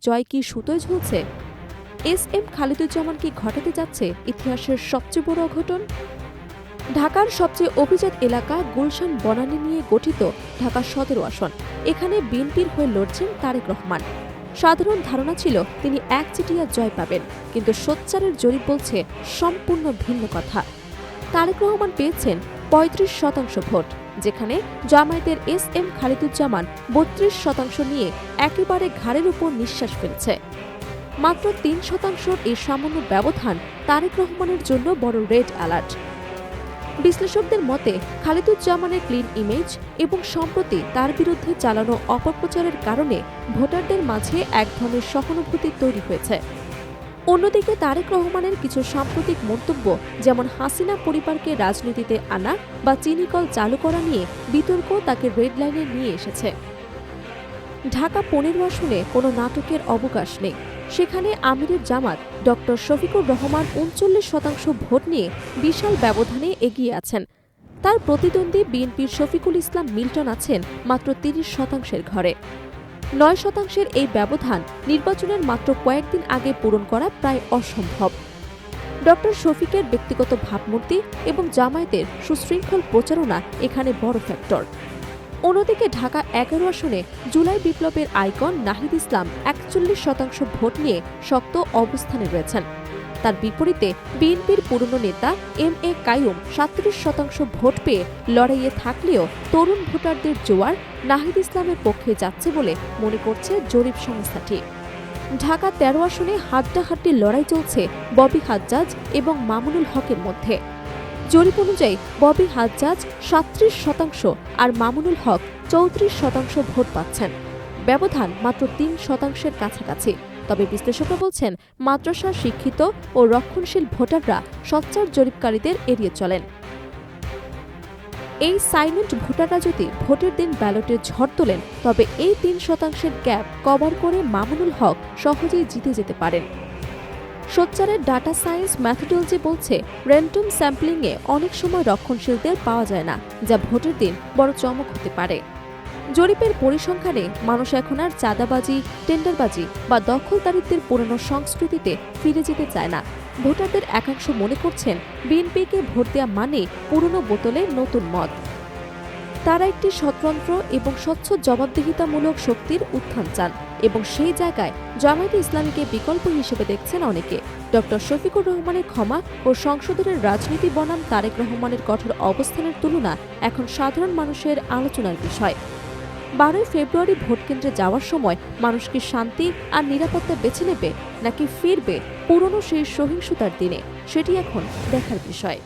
জয় কি সুতোয় ঝুলছে? S M Khaliduzzaman কি ঘটাতে যাচ্ছে ইতিহাসের সবচেয়ে বড় অঘটন? ঢাকার সবচেয়ে অভিজাত এলাকা গুলশান বনানী নিয়ে গঠিত ঢাকা ১৭ আসন। এখানে বিএনপির হয়ে লড়ছেন তারেক রহমান। সাধারণ ধারণা ছিল তিনি একচেটিয়া জয় পাবেন, কিন্তু সোচ্চারের জরিপ বলছে সম্পূর্ণ ভিন্ন কথা। তারেক রহমান পেয়েছেন ৩৫% ভোট, যেখানে জামায়াতের এস এম খালিদুজ্জামান ৩২% নিয়ে একেবারে ঘাড়ের উপর নিঃশ্বাস ফেলছে। মাত্র ৩% এই সামান্য ব্যবধান তারেক রহমানের জন্য বড় রেড অ্যালার্ট। বিশ্লেষকদের মতে খালিদুজ্জামানের ক্লিন ইমেজ এবং সম্প্রতি তার বিরুদ্ধে চালানো অপপ্রচারের কারণে ভোটারদের মাঝে এক ধরনের সহানুভূতি তৈরি হয়েছে। অন্যদিকে তারেক রহমানের কিছু সাম্প্রতিক মন্তব্য, যেমন হাসিনা পরিবারকে রাজনীতিতে আনা বা চিনিকল চালু করা নিয়ে বিতর্ক, তাকে রেড লাইনে নিয়ে এসেছে। ঢাকা ১৫ আসনে কোনো নাটকের অবকাশ নেই। সেখানে আমিরের জামাত ডক্টর শফিকুর রহমান ৩৯% ভোট নিয়ে বিশাল ব্যবধানে এগিয়ে আছেন। তার প্রতিদ্বন্দ্বী বিএনপির শফিকুল ইসলাম মিল্টন আছেন মাত্র ৩০% ঘরে। ৯% এই ব্যবধান নির্বাচনের মাত্র কয়েকদিন আগে পূরণ করা প্রায় অসম্ভব। ডক্টর শফিকের ব্যক্তিগত ভাবমূর্তি এবং জামায়াতের সুশৃঙ্খল প্রচারণা এখানে বড় ফ্যাক্টর। অন্যদিকে ঢাকা ১১ আসনে জুলাই বিপ্লবের আইকন নাহিদ ইসলাম ৪১% ভোট নিয়ে শক্ত অবস্থানে রয়েছেন। তার বিপরীতে বিএনপির পুরনো নেতা এম এ কাইয়ুম ৩৭% ভোট পেয়ে লড়াইয়ে থাকলেও তরুণ ভোটারদের জোয়ার নাহিদ ইসলামের পক্ষে যাচ্ছে বলে মনে করছে জরিপ সংস্থাটি। ঢাকা ১৩ আসনে হাড্ডাহাড্ডি লড়াই চলছে ববি হাজ্জাজ এবং মামুনুল হকের মধ্যে। জরিপ অনুযায়ী ববি হাজ্জাজ ৩৭% আর মামুনুল হক ৩৪% ভোট পাচ্ছেন। ব্যবধান মাত্র ৩% কাছাকাছি। তবে বিশ্লেষকরা বলছেন মাদ্রাসা শিক্ষিত ও রক্ষণশীল ভোটাররা সোচ্চার জরিপকারীদের এড়িয়ে চলেন। এই সাইলেন্ট ভোটাররা যদি ভোটের দিন ব্যালটে ঝড় তোলেন, তবে এই ৩% গ্যাপ কভার করে মামুনুল হক সহজেই জিতে যেতে পারেন। সোচ্চারের ডাটা সায়েন্স ম্যাথোডলজি বলছে র্যান্ডম স্যাম্পলিংয়ে অনেক সময় রক্ষণশীলদের পাওয়া যায় না, যা ভোটের দিন বড় চমক হতে পারে। জরিপের পরিসংখ্যানে মানুষ এখন আর চাঁদাবাজি, টেন্ডারবাজি বা দখলদারিত্বের পুরনো সংস্কৃতিতে ফিরে যেতে চায় না। ভোটারদের একাংশ মনে করছেন বিএনপিকে ভোট দেওয়া মানে পুরনো বোতলে নতুন মদ। তারা একটি স্বতন্ত্র এবং স্বচ্ছ জবাবদিহিতামূলক শক্তির উত্থান চান, এবং সেই জায়গায় জামায়াতে ইসলামীকে বিকল্প হিসেবে দেখছেন অনেকে। ডক্টর শফিকুর রহমানের ক্ষমা ও সংশোধনের রাজনীতি বনাম তারেক রহমানের কঠোর অবস্থানের তুলনা এখন সাধারণ মানুষের আলোচনার বিষয়। ১২ ফেব্রুয়ারি ভোটকেন্দ্রে যাওয়ার সময় মানুষ কি শান্তি আর নিরাপত্তা বেছে নেবে, নাকি ফিরবে পুরনো সেই সহিংসতার দিনে, সেটি এখন দেখার বিষয়।